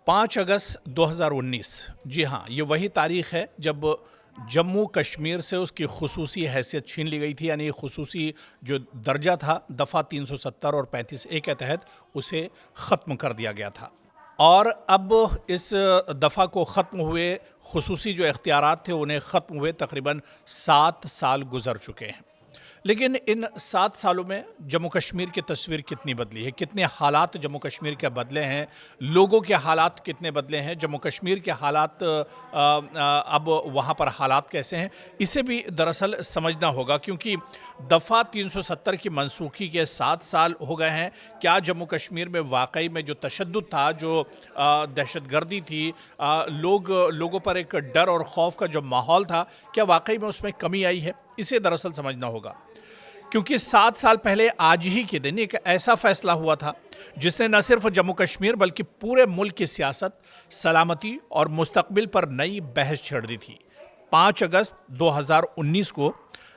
5 अगस्त 2019 जी हाँ, ये वही तारीख़ है जब जम्मू कश्मीर से उसकी खुसूसी हैसियत छीन ली गई थी। यानी खुसूसी जो दर्जा था दफ़ा 370 और 35A के तहत उसे ख़त्म कर दिया गया था। और अब इस दफ़ा को ख़त्म हुए खुसूसी जो इख्तियारात थे उन्हें ख़त्म हुए तकरीबन 7 साल गुज़र चुके हैं। लेकिन इन 7 सालों में जम्मू कश्मीर की तस्वीर कितनी बदली है, कितने हालात जम्मू कश्मीर के बदले हैं, लोगों के हालात कितने बदले हैं, जम्मू कश्मीर के हालात अब वहाँ पर हालात कैसे हैं, इसे भी दरअसल समझना होगा। क्योंकि दफ़ा 370 की मनसूखी के 7 साल हो गए हैं। क्या जम्मू कश्मीर में वाकई में जो तशद्दुद था, जो दहशतगर्दी थी, लोगों पर एक डर और खौफ का जो माहौल था, क्या वाकई में उसमें कमी आई है, इसे दरअसल समझना होगा। क्योंकि 7 साल पहले आज ही के दिन एक ऐसा फैसला हुआ था जिसने न सिर्फ जम्मू कश्मीर बल्कि पूरे मुल्क की सियासत, सलामती और मुस्तकबिल पर नई बहस छेड़ दी थी। 5 अगस्त 2019 को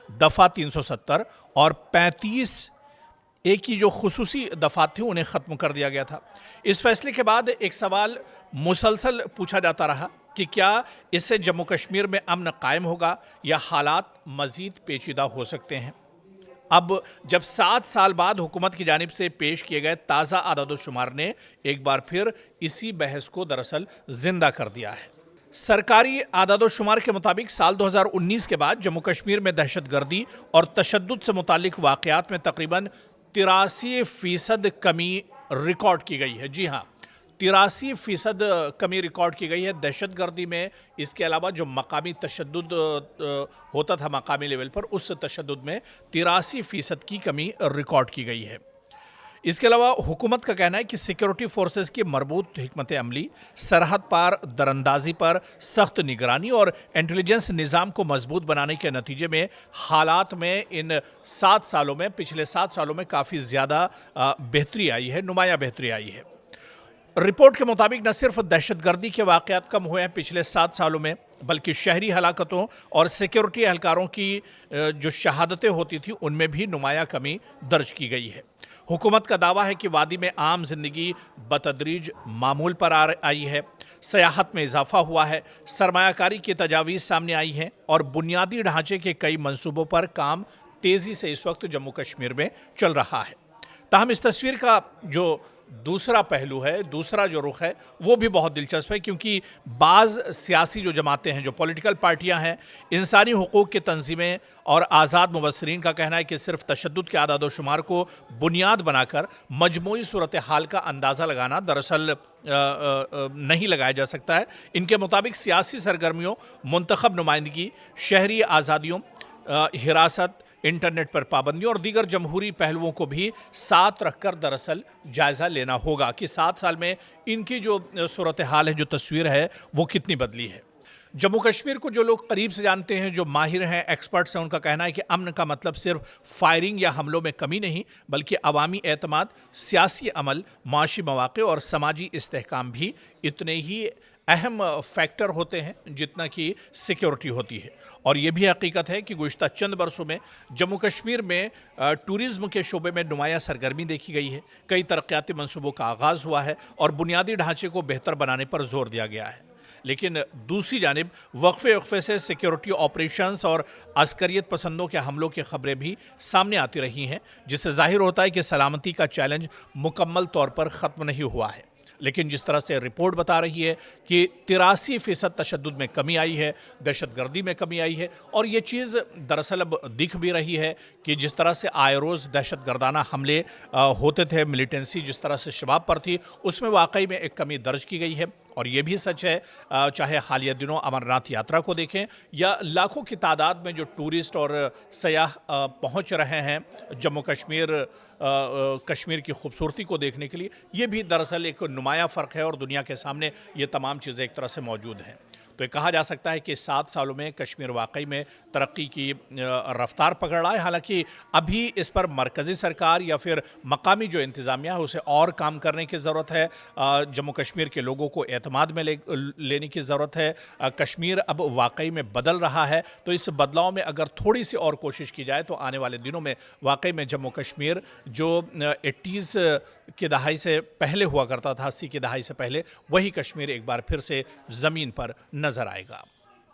दफ़ा 370 और 35A की जो खुसूसी दफ़ात थी उन्हें ख़त्म कर दिया गया था। इस फैसले के बाद एक सवाल मुसलसल पूछा जाता रहा कि क्या इससे जम्मू कश्मीर में अमन कायम होगा या हालात मज़ीद पेचीदा हो सकते हैं। अब जब 7 साल बाद हुकूमत की जानिब से पेश किए गए ताज़ा आदाद-ओ-शुमार ने एक बार फिर इसी बहस को दरअसल जिंदा कर दिया है। सरकारी आदाद-ओ-शुमार के मुताबिक साल 2019 के बाद जम्मू कश्मीर में दहशतगर्दी और तशद्दुद से मुतालिक वाक़यात में तकरीबन 83% कमी रिकॉर्ड की गई है। जी हाँ, 83% कमी रिकॉर्ड की गई है दहशतगर्दी में। इसके अलावा जो मकामी तशद्दुद होता था मकामी लेवल पर, उस तशद्दुद में 83% की कमी रिकॉर्ड की गई है। इसके अलावा हुकूमत का कहना है कि सिक्योरिटी फोर्सेस की मरबूत हिकमत अमली, सरहद पार दरअंदाजी पर सख्त निगरानी और इंटेलिजेंस निज़ाम को मजबूत बनाने के नतीजे में हालात में इन 7 सालों में, पिछले 7 सालों में काफ़ी ज़्यादा बेहतरी आई है, नुमाया बेहतरी आई है। रिपोर्ट के मुताबिक न सिर्फ दहशतगर्दी के वाक़यात कम हुए हैं पिछले 7 सालों में, बल्कि शहरी हलाकतों और सिक्योरिटी एहलकारों की जो शहादतें होती थी उनमें भी नुमाया कमी दर्ज की गई है। हुकूमत का दावा है कि वादी में आम जिंदगी बतदरीज मामूल पर आई है, सयाहत में इजाफा हुआ है, सरमायाकारी की तजावीज़ सामने आई हैं और बुनियादी ढांचे के कई मंसूबों पर काम तेज़ी से इस वक्त जम्मू कश्मीर में चल रहा है। ताहम इस तस्वीर का जो दूसरा पहलू है, दूसरा जो रुख है, वो भी बहुत दिलचस्प है। क्योंकि बाज़ सियासी जो जमातें हैं, जो पॉलिटिकल पार्टियां हैं, इंसानी हुकूक़ की तंजीमें और आज़ाद मुबस्सिरीन का कहना है कि सिर्फ तशद्दुद के आदाद-ओ-शुमार को बुनियाद बनाकर मजमूई सूरत हाल का अंदाज़ा लगाना दरअसल नहीं लगाया जा सकता है। इनके मुताबिक सियासी सरगर्मियों, मुंतखब नुमाइंदगी, शहरी आज़ादियों, हिरासत, इंटरनेट पर पाबंदियों और दीगर जमहूरी पहलुओं को भी साथ रखकर दरअसल जायज़ा लेना होगा कि 7 साल में इनकी जो सूरत हाल है, जो तस्वीर है, वो कितनी बदली है। जम्मू कश्मीर को जो लोग करीब से जानते हैं, जो माहिर हैं, एक्सपर्ट्स हैं, उनका कहना है कि अमन का मतलब सिर्फ फायरिंग या हमलों में कमी नहीं, बल्कि अवामी एतमाद, सियासी अमल, माशी मौक़े और समाजी इस्तेहकाम भी इतने ही अहम फैक्टर होते हैं जितना कि सिक्योरिटी होती है। और ये भी हकीकत है कि गुज़िश्ता चंद बरसों में जम्मू कश्मीर में टूरिज़्म के शोबे में नुमाया सरगर्मी देखी गई है, कई तरक्याती मंसूबों का आगाज़ हुआ है और बुनियादी ढांचे को बेहतर बनाने पर जोर दिया गया है। लेकिन दूसरी जानिब वक्फे से सिक्योरिटी ऑपरेशंस और अस्करियत पसंदों के हमलों की खबरें भी सामने आती रही हैं, जिससे जाहिर होता है कि सलामती का चैलेंज मुकम्मल तौर पर ख़त्म नहीं हुआ है। लेकिन जिस तरह से रिपोर्ट बता रही है कि 83% तशद्दुद में कमी आई है, दहशतगर्दी में कमी आई है, और ये चीज़ दरअसल अब दिख भी रही है कि जिस तरह से आए रोज़ दहशतगर्दाना हमले होते थे, मिलिटेंसी जिस तरह से शबाब पर थी, उसमें वाकई में एक कमी दर्ज की गई है। और ये भी सच है, चाहे हालिया दिनों अमरनाथ यात्रा को देखें या लाखों की तादाद में जो टूरिस्ट और सयाह पहुंच रहे हैं जम्मू कश्मीर की खूबसूरती को देखने के लिए, ये भी दरअसल एक नुमाया फ़र्क है और दुनिया के सामने ये तमाम चीज़ें एक तरह से मौजूद हैं। तो ये कहा जा सकता है कि 7 सालों में कश्मीर वाकई में तरक्की की रफ्तार पकड़ रहा है। हालांकि अभी इस पर मरकज़ी सरकार या फिर मकामी जो इंतज़ामिया है उसे और काम करने की ज़रूरत है। जम्मू कश्मीर के लोगों को एतमाद में लेने की ज़रूरत है। कश्मीर अब वाकई में बदल रहा है, तो इस बदलाव में अगर थोड़ी सी और कोशिश की जाए तो आने वाले दिनों में वाकई में जम्मू कश्मीर जो 80s کی دہائی سے پہلے ہوا کرتا تھا، 80 کی دہائی سے پہلے، وہی کشمیر ایک بار پھر سے زمین پر نظر آئے گا.